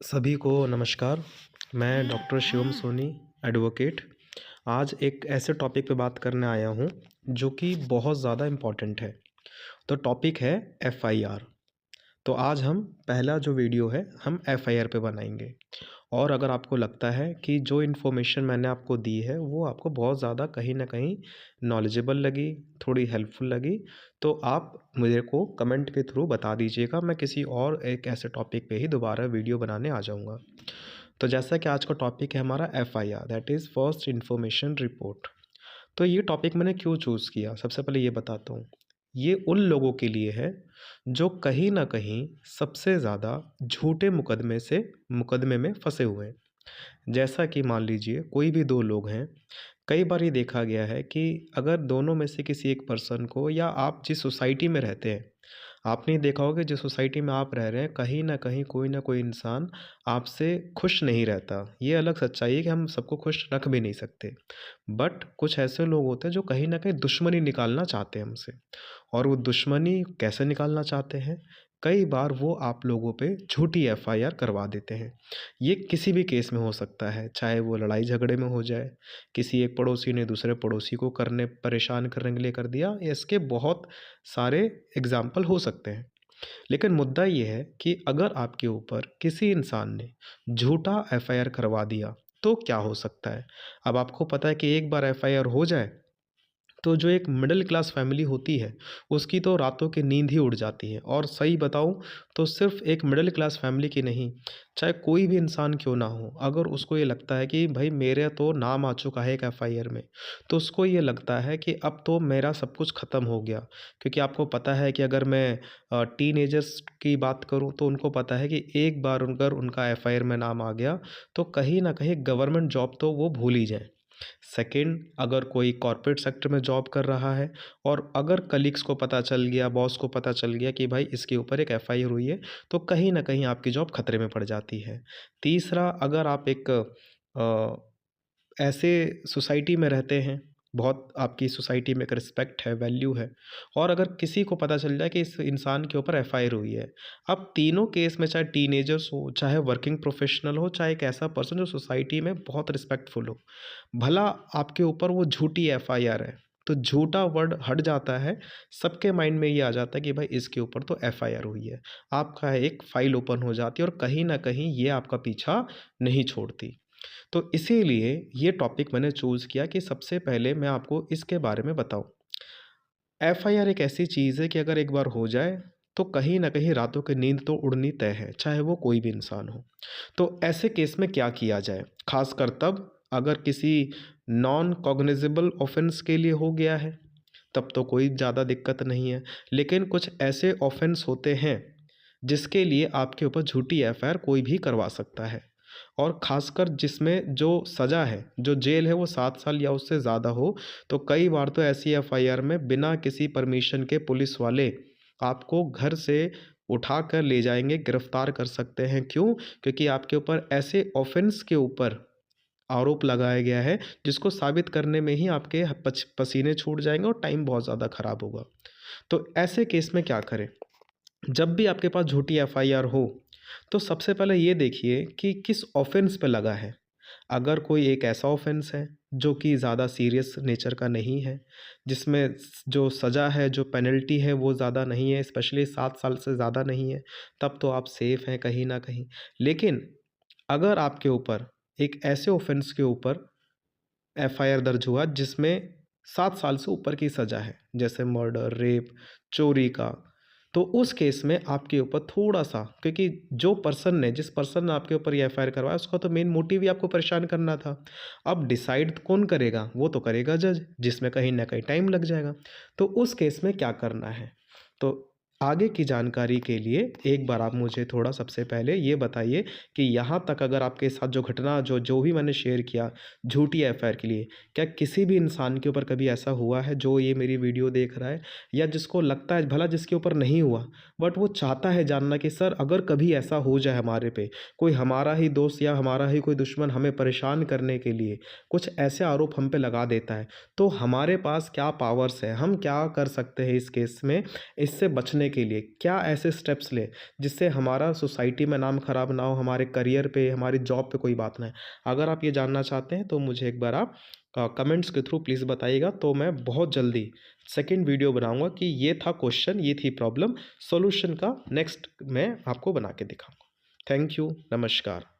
सभी को नमस्कार। मैं डॉक्टर शिवम सोनी, एडवोकेट। आज एक ऐसे टॉपिक पे बात करने आया हूँ जो कि बहुत ज़्यादा इम्पोर्टेंट है। तो टॉपिक है एफआईआर। तो आज हम पहला जो वीडियो है हम एफआईआर पे बनाएंगे। और अगर आपको लगता है कि जो इन्फॉर्मेशन मैंने आपको दी है वो आपको बहुत ज़्यादा कहीं ना कहीं नॉलेजेबल लगी, थोड़ी हेल्पफुल लगी, तो आप मुझे को कमेंट के थ्रू बता दीजिएगा। मैं किसी और एक ऐसे टॉपिक पे ही दोबारा वीडियो बनाने आ जाऊँगा। तो जैसा कि आज का टॉपिक है हमारा FIR, that is first information report. तो ये टॉपिक मैंने क्यों चूज़ किया, सबसे पहले ये बताता हूँ। ये उन लोगों के लिए है जो कहीं ना कहीं सबसे ज़्यादा झूठे मुकदमे में फंसे हुए हैं। जैसा कि मान लीजिए कोई भी दो लोग हैं। कई बार ये देखा गया है कि अगर दोनों में से किसी एक पर्सन को, या आप जिस सोसाइटी में रहते हैं, आपने देखा होगा जिस सोसाइटी में आप रह रहे हैं कहीं ना कोई इंसान आपसे खुश नहीं रहता। ये अलग सच्चाई है कि हम सबको खुश रख भी नहीं सकते, बट कुछ ऐसे लोग होते हैं जो कहीं ना कहीं दुश्मनी निकालना चाहते हैं हमसे। और वो दुश्मनी कैसे निकालना चाहते हैं? कई बार वो आप लोगों पे झूठी एफआईआर करवा देते हैं। ये किसी भी केस में हो सकता है, चाहे वो लड़ाई झगड़े में हो जाए, किसी एक पड़ोसी ने दूसरे पड़ोसी को परेशान करने के लिए कर दिया, इसके बहुत सारे एग्जाम्पल हो सकते हैं। लेकिन मुद्दा ये है कि अगर आपके ऊपर किसी इंसान ने झूठा एफआईआर करवा दिया तो क्या हो सकता है? अब आपको पता है कि एक बार एफआईआर हो जाए तो जो एक मिडिल क्लास फैमिली होती है उसकी तो रातों की नींद ही उड़ जाती है। और सही बताऊं तो सिर्फ एक मिडिल क्लास फैमिली की नहीं, चाहे कोई भी इंसान क्यों ना हो, अगर उसको ये लगता है कि भाई मेरे तो नाम आ चुका है एक एफआईआर में, तो उसको ये लगता है कि अब तो मेरा सब कुछ ख़त्म हो गया। क्योंकि आपको पता है कि अगर मैं टीनेजर्स की बात करूं तो उनको पता है कि एक बार अगर उनका एफआईआर में नाम आ गया तो कहीं ना कहीं गवर्नमेंट जॉब तो वो भूल ही जाएं। सेकंड, अगर कोई कॉर्पोरेट सेक्टर में जॉब कर रहा है और अगर कलीग्स को पता चल गया, बॉस को पता चल गया कि भाई इसके ऊपर एक एफआईआर हुई है, तो कहीं ना कहीं आपकी जॉब खतरे में पड़ जाती है। तीसरा, अगर आप एक ऐसे सोसाइटी में रहते हैं, बहुत आपकी सोसाइटी में एक रिस्पेक्ट है, वैल्यू है, और अगर किसी को पता चल जाए कि इस इंसान के ऊपर एफआईआर हुई है, अब तीनों केस में चाहे टीनेजर्स हो, चाहे वर्किंग प्रोफेशनल हो, चाहे एक ऐसा पर्सन जो सोसाइटी में बहुत रिस्पेक्टफुल हो, भला आपके ऊपर वो झूठी एफआईआर है, तो झूठा वर्ड हट जाता है। सबके माइंड में ये आ जाता है कि भाई इसके ऊपर तो एफआईआर हुई है। आपका एक फाइल ओपन हो जाती है और कहीं ना कहीं ये आपका पीछा नहीं छोड़ती। तो इसीलिए ये टॉपिक मैंने चूज़ किया कि सबसे पहले मैं आपको इसके बारे में बताऊं। एफआईआर एक ऐसी चीज़ है कि अगर एक बार हो जाए तो कहीं ना कहीं रातों की नींद तो उड़नी तय है, चाहे वो कोई भी इंसान हो। तो ऐसे केस में क्या किया जाए, खासकर तब अगर किसी नॉन कॉग्निजेबल ऑफेंस के लिए हो गया है, तब तो कोई ज़्यादा दिक्कत नहीं है। लेकिन कुछ ऐसे ऑफेंस होते हैं जिसके लिए आपके ऊपर झूठी एफआईआर कोई भी करवा सकता है, और ख़ासकर जिसमें जो सज़ा है, जो जेल है, वो 7 साल या उससे ज़्यादा हो। तो कई बार तो ऐसी एफआईआर में बिना किसी परमिशन के पुलिस वाले आपको घर से उठा कर ले जाएँगे, गिरफ़्तार कर सकते हैं। क्यों? क्योंकि आपके ऊपर ऐसे ऑफ़ेंस के ऊपर आरोप लगाया गया है जिसको साबित करने में ही आपके पसीने छूट जाएँगे और टाइम बहुत ज़्यादा ख़राब होगा। तो ऐसे केस में क्या करें? जब भी आपके पास झूठी एफआईआर हो, तो सबसे पहले ये देखिए कि किस ऑफेंस पे लगा है। अगर कोई एक ऐसा ऑफेंस है जो कि ज़्यादा सीरियस नेचर का नहीं है, जिसमें जो सज़ा है, जो पेनल्टी है वो ज़्यादा नहीं है, स्पेशली 7 साल से ज़्यादा नहीं है, तब तो आप सेफ़ हैं कहीं ना कहीं। लेकिन अगर आपके ऊपर एक ऐसे ऑफेंस के ऊपर एफआईआर दर्ज हुआ जिसमें 7 साल से ऊपर की सज़ा है, जैसे मर्डर, रेप, चोरी का, तो उस केस में आपके ऊपर थोड़ा-सा, क्योंकि जिस पर्सन ने आपके ऊपर ये एफआईआर करवाया उसका तो मेन मोटिव ही आपको परेशान करना था। अब डिसाइड कौन करेगा? वो तो करेगा जज, जिसमें कहीं न कहीं टाइम लग जाएगा। तो उस केस में क्या करना है? तो आगे की जानकारी के लिए एक बार आप मुझे थोड़ा सबसे पहले ये बताइए कि यहाँ तक अगर आपके साथ जो घटना जो जो भी मैंने शेयर किया झूठी एफआईआर के लिए, क्या किसी भी इंसान के ऊपर कभी ऐसा हुआ है जो ये मेरी वीडियो देख रहा है, या जिसको लगता है, भला जिसके ऊपर नहीं हुआ बट वो चाहता है जानना कि सर अगर कभी ऐसा हो जाए हमारे पे, कोई हमारा ही दोस्त या हमारा ही कोई दुश्मन हमें परेशान करने के लिए कुछ ऐसे आरोप हम पे लगा देता है, तो हमारे पास क्या पावर्स है, हम क्या कर सकते हैं इस केस में, इससे बचने के लिए क्या ऐसे स्टेप्स लें जिससे हमारा सोसाइटी में नाम खराब ना हो, हमारे करियर पे, हमारी जॉब पे कोई बात ना आए। अगर आप ये जानना चाहते हैं तो मुझे एक बार आप कमेंट्स के थ्रू प्लीज़ बताइएगा, तो मैं बहुत जल्दी सेकंड वीडियो बनाऊँगा कि ये था क्वेश्चन, ये थी प्रॉब्लम, सॉल्यूशन का नेक्स्ट मैं आपको बना के दिखाऊँगा। थैंक यू, नमस्कार।